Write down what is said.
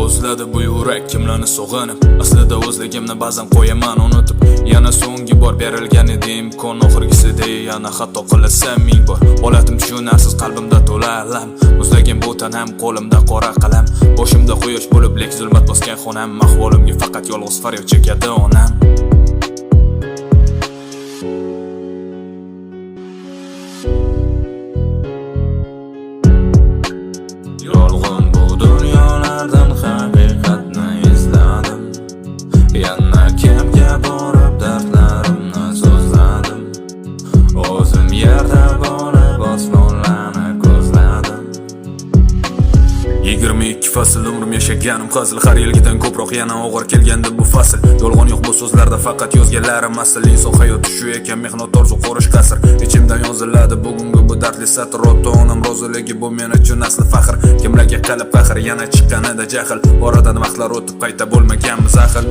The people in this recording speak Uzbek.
o'zladi bu yurak kimlarni sog'inib, aslida o'zligimni ba'zan qo'yaman unutib. Yana so'nggi bor berilgan edi imkon oxirgisida, yana xato qilasam ming bor. Holatim tushunarsiz, qalbimda to'la alam, muzlagan bu tanam, qo'limda qora qalam. Boshimda quyosh bo'lib lek zulmat bosgan xonam, ahvolimga faqat yolg'iz faryod chekadi onam. Yolg'on bu dunyolardan haqiqatni izladim, yana kimga borib dardlarimni so'zladim. O'zim yerda bo'lib osmonlarni ko'zladim. 22 fasl umrim yashaganim hazil, har yilgidan ko'proq yana og'ir kelgandi bu fasl. Yolg'on yo'q bu so'zlarda, faqat yozganlarim asl. Inson hayoti shu ekan, mehnat orzu qurish qasr. Ichimdan yoziladi bugungi bu dardli satr. Ota-onam roziligi bu men uchun asli faxr. Kimlarga qalb qahr, yana chiqqanida jahl. Oradan vaqtlar o'tib qayta bo'lmaganmiz ahil.